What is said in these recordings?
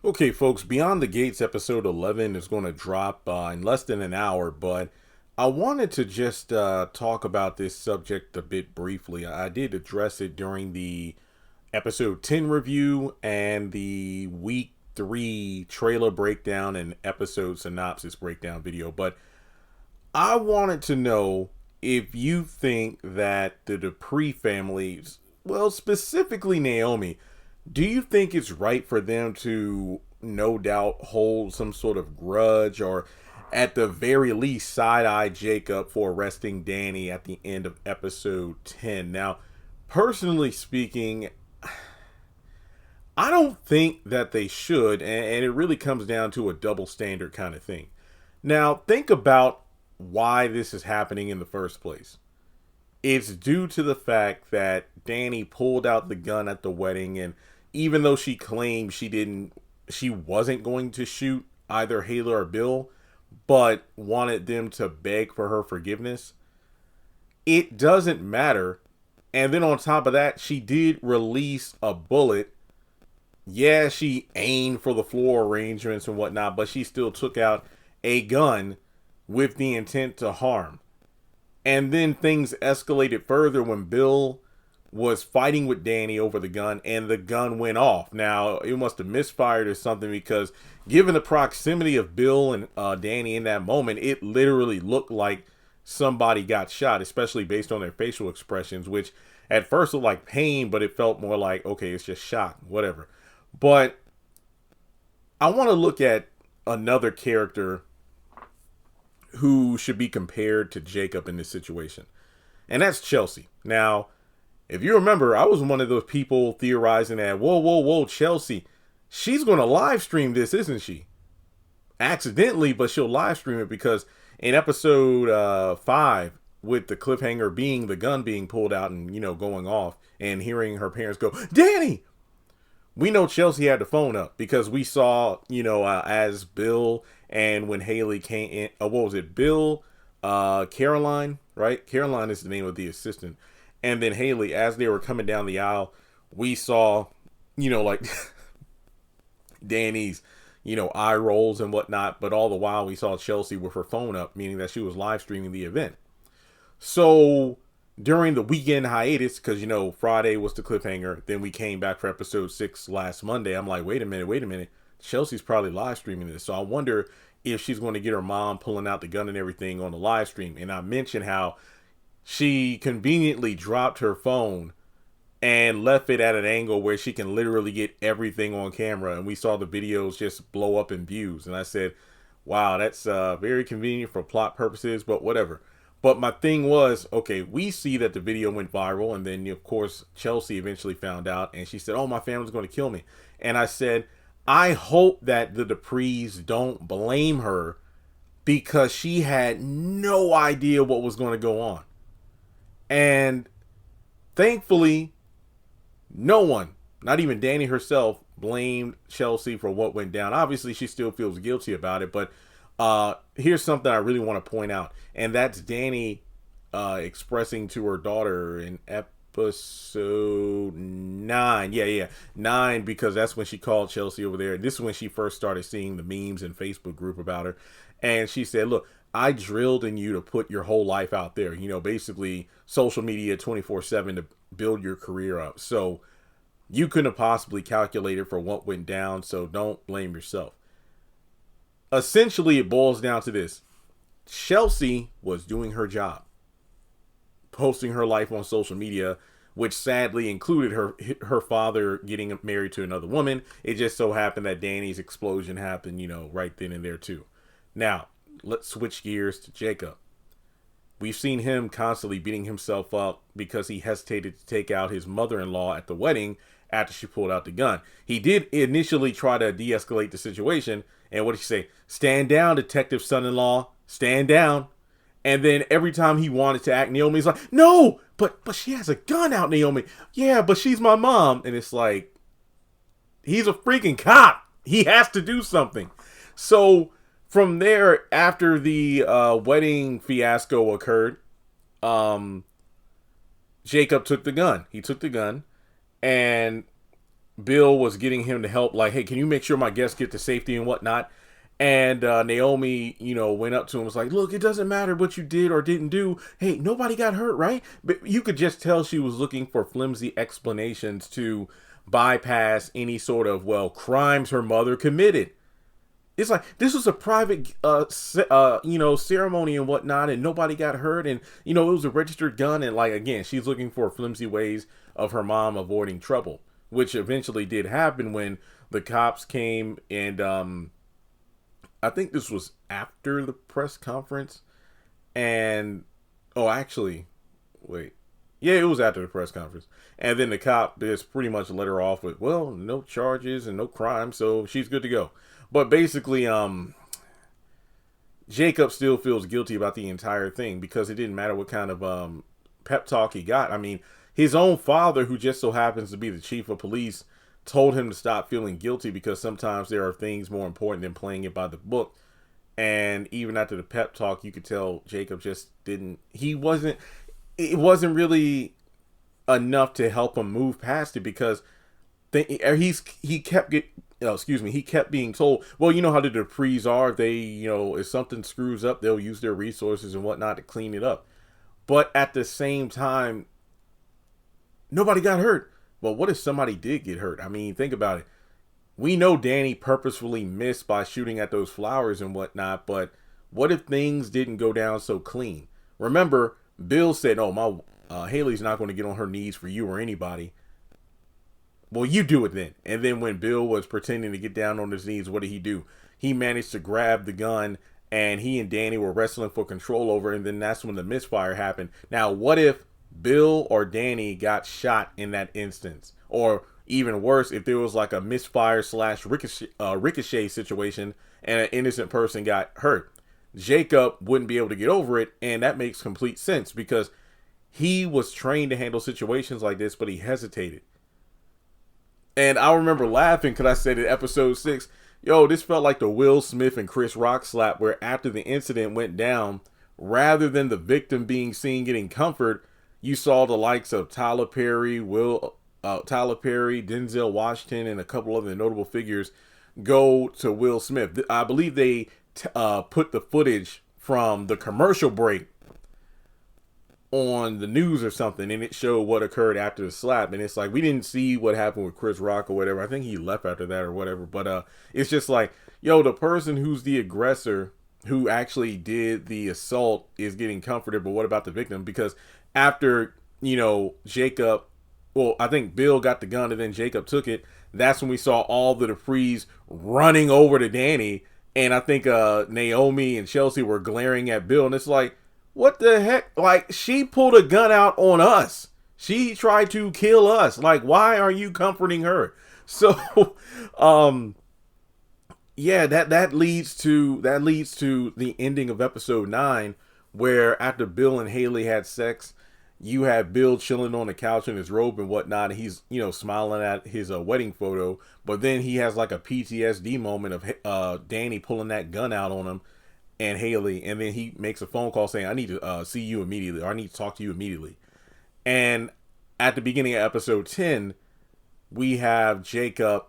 Okay, folks, Beyond the Gates episode 11 is going to drop in less than an hour, but I wanted to just talk about this subject a bit briefly. I did address it during the episode 10 review and the week 3 trailer breakdown and episode synopsis breakdown video, but I wanted to know if you think that the Dupree families, well, specifically Naomi, do you think it's right for them to no doubt hold some sort of grudge or at the very least side eye Jacob for arresting Dani at the end of episode 10? Now, personally speaking, I don't think that they should, and it really comes down to a double standard kind of thing. Now, think about why this is happening in the first place. It's due to the fact that Dani pulled out the gun at the wedding, and even though she claimed she wasn't going to shoot either Hayla or Bill, but wanted them to beg for her forgiveness, it doesn't matter. And then on top of that, she did release a bullet. Yeah, she aimed for the floor arrangements and whatnot, but she still took out a gun with the intent to harm. And then things escalated further when Bill was fighting with Dani over the gun and the gun went off. Now, it must have misfired or something because given the proximity of Bill and Dani in that moment, it literally looked like somebody got shot, especially based on their facial expressions, which at first looked like pain, but it felt more like, okay, it's just shock, whatever. But I want to look at another character who should be compared to Jacob in this situation, and that's Chelsea. Now, if you remember, I was one of those people theorizing that, whoa, Chelsea, she's going to live stream this, isn't she? Accidentally, but she'll live stream it because in episode 5, with the cliffhanger being the gun being pulled out and, going off and hearing her parents go, Dani! We know Chelsea had the phone up because we saw, as Bill and when Haley came in, what was it? Bill, Caroline, right? Caroline is the name of the assistant. And then Haley, as they were coming down the aisle, we saw, like Dani's, eye rolls and whatnot. But all the while we saw Chelsea with her phone up, meaning that she was live streaming the event. So during the weekend hiatus, because, Friday was the cliffhanger, then we came back for episode 6 last Monday. I'm like, wait a minute. Chelsea's probably live streaming this. So I wonder if she's going to get her mom pulling out the gun and everything on the live stream. And I mentioned how she conveniently dropped her phone and left it at an angle where she can literally get everything on camera. And we saw the videos just blow up in views. And I said, wow, that's very convenient for plot purposes, but whatever. But my thing was, okay, we see that the video went viral. And then, of course, Chelsea eventually found out. And she said, oh, my family's going to kill me. And I said, I hope that the Duprees don't blame her because she had no idea what was going to go on. And thankfully, no one, not even Dani herself, blamed Chelsea for what went down. Obviously, she still feels guilty about it, but here's something I really want to point out, and that's Dani expressing to her daughter in episode 9. Yeah, 9, because that's when she called Chelsea over there. This is when she first started seeing the memes and Facebook group about her. And she said, look, I drilled in you to put your whole life out there, basically social media 24/7 to build your career up. So you couldn't have possibly calculated for what went down. So don't blame yourself. Essentially, it boils down to this. Chelsea was doing her job, posting her life on social media, which sadly included her father getting married to another woman. It just so happened that Dani's explosion happened, right then and there too. Now, let's switch gears to Jacob. We've seen him constantly beating himself up because he hesitated to take out his mother-in-law at the wedding after she pulled out the gun. He did initially try to de-escalate the situation. And what did he say? Stand down, detective son-in-law. Stand down. And then every time he wanted to act, Naomi's like, no, but she has a gun out, Naomi. Yeah, but she's my mom. And it's like, he's a freaking cop. He has to do something. So from there, after the wedding fiasco occurred, Jacob took the gun. He took the gun, and Bill was getting him to help, like, hey, can you make sure my guests get to safety and whatnot? And Naomi, went up to him and was like, look, it doesn't matter what you did or didn't do. Hey, nobody got hurt, right? But you could just tell she was looking for flimsy explanations to bypass any sort of, crimes her mother committed. It's like, this was a private, ceremony and whatnot, and nobody got hurt. And, it was a registered gun. And, like, again, she's looking for flimsy ways of her mom avoiding trouble, which eventually did happen when the cops came. And I think this was after the press conference. And, actually, wait. Yeah, it was after the press conference. And then the cop just pretty much let her off with, well, no charges and no crime, so she's good to go. But basically, Jacob still feels guilty about the entire thing because it didn't matter what kind of pep talk he got. I mean, his own father, who just so happens to be the chief of police, told him to stop feeling guilty because sometimes there are things more important than playing it by the book. And even after the pep talk, you could tell Jacob just didn't, it wasn't really enough to help him move past it because he kept being told, well, you know how the Duprees are. They, if something screws up, they'll use their resources and whatnot to clean it up. But at the same time, nobody got hurt. Well, what if somebody did get hurt? I mean, think about it. We know Dani purposefully missed by shooting at those flowers and whatnot, but what if things didn't go down so clean? Remember, Bill said, oh, Haley's not going to get on her knees for you or anybody. Well, you do it then. And then when Bill was pretending to get down on his knees, what did he do? He managed to grab the gun, and he and Dani were wrestling for control over it, and then that's when the misfire happened. Now, what if Bill or Dani got shot in that instance? Or even worse, if there was like a misfire / ricochet situation and an innocent person got hurt. Jacob wouldn't be able to get over it, and that makes complete sense because he was trained to handle situations like this, but he hesitated. And I remember laughing because I said in episode 6, this felt like the Will Smith and Chris Rock slap where after the incident went down, rather than the victim being seen getting comfort, you saw the likes of Tyler Perry, Denzel Washington, and a couple other notable figures go to Will Smith. I believe they put the footage from the commercial break on the news or something, and it showed what occurred after the slap. And it's like, we didn't see what happened with Chris Rock or whatever. I think he left after that or whatever. But it's just like, the person who's the aggressor, who actually did the assault, is getting comforted. But what about the victim? Because after, Jacob, I think Bill got the gun and then Jacob took it. That's when we saw all the Duprees running over to Dani. And I think Naomi and Chelsea were glaring at Bill. And it's like, what the heck? Like, she pulled a gun out on us. She tried to kill us. Like, why are you comforting her? So, yeah, that leads to the ending of episode 9, where after Bill and Haley had sex, you have Bill chilling on the couch in his robe and whatnot. And he's, smiling at his wedding photo. But then he has like a PTSD moment of Dani pulling that gun out on him and Haley. And then he makes a phone call saying, I need to see you immediately. Or I need to talk to you immediately. And at the beginning of episode 10, we have Jacob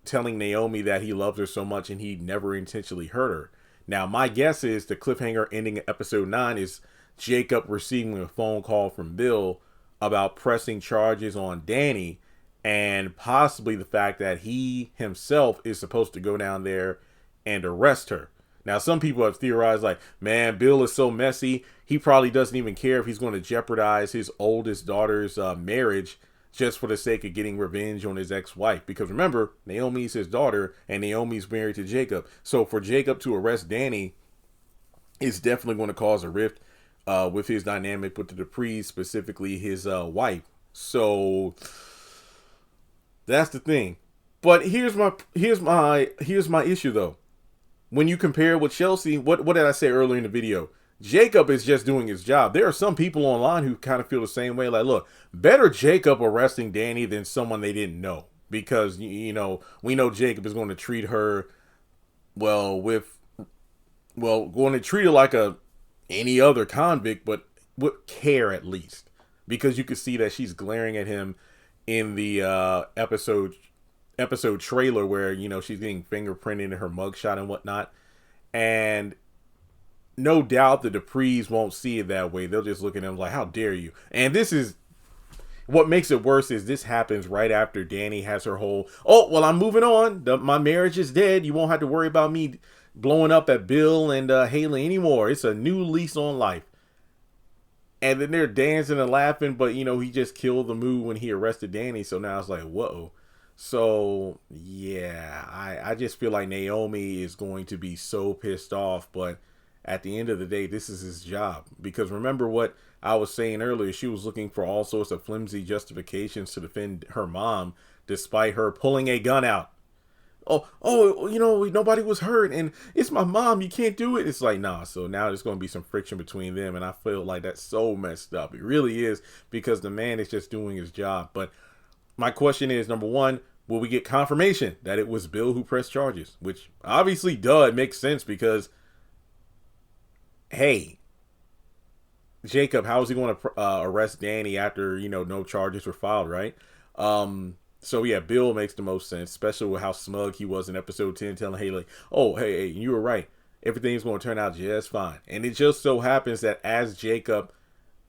telling Naomi that he loves her so much and he never intentionally hurt her. Now, my guess is the cliffhanger ending episode 9 is Jacob receiving a phone call from Bill about pressing charges on Dani, and possibly the fact that he himself is supposed to go down there and arrest her. Now, some people have theorized like, man, Bill is so messy. He probably doesn't even care if he's going to jeopardize his oldest daughter's marriage just for the sake of getting revenge on his ex-wife. Because remember, Naomi's his daughter and Naomi's married to Jacob. So for Jacob to arrest Dani is definitely going to cause a rift with his dynamic with the Duprees, specifically his wife. So that's the thing. But here's my issue though. When you compare with Chelsea, what did I say earlier in the video? Jacob is just doing his job. There are some people online who kind of feel the same way. Like, look, better Jacob arresting Dani than someone they didn't know. Because, we know Jacob is going to treat her, going to treat her like any other convict, but with care at least. Because you could see that she's glaring at him in the episode episode trailer where, you know, she's getting fingerprinted in her mugshot and whatnot. And no doubt the Duprees won't see it that way. They'll just look at him like, how dare you? And this is what makes it worse is this happens right after Dani has her whole, oh, well, I'm moving on. My marriage is dead. You won't have to worry about me blowing up at Bill and Haley anymore. It's a new lease on life. And then they're dancing and laughing, but, you know, he just killed the mood when he arrested Dani. So now it's like, whoa. So, yeah, I just feel like Naomi is going to be so pissed off. But at the end of the day, this is his job. Because remember what I was saying earlier, she was looking for all sorts of flimsy justifications to defend her mom, despite her pulling a gun out. Oh, you know, nobody was hurt, and it's my mom. You can't do it. It's like, nah. So now there's going to be some friction between them, and I feel like that's so messed up. It really is, because the man is just doing his job. But my question is, number one, will we get confirmation that it was Bill who pressed charges? Which obviously, it makes sense because, hey, Jacob, how is he going to arrest Dani after, you know, no charges were filed, right? So yeah, Bill makes the most sense, especially with how smug he was in episode 10, telling Haley, oh, hey, you were right. Everything's going to turn out just fine. And it just so happens that as Jacob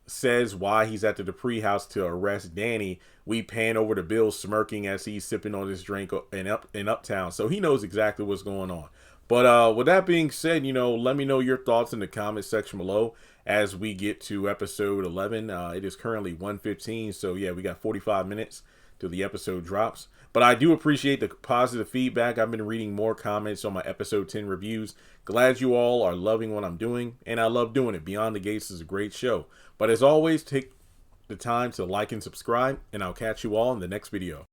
says why he's at the Dupree house to arrest Dani, we pan over to Bill smirking as he's sipping on his drink in Uptown. So he knows exactly what's going on. But with that being said, you know, let me know your thoughts in the comment section below as we get to episode 11. It is currently 1:15, so yeah, we got 45 minutes till the episode drops. But I do appreciate the positive feedback. I've been reading more comments on my episode 10 reviews. Glad you all are loving what I'm doing, and I love doing it. Beyond the Gates is a great show. But as always, take the time to like and subscribe, and I'll catch you all in the next video.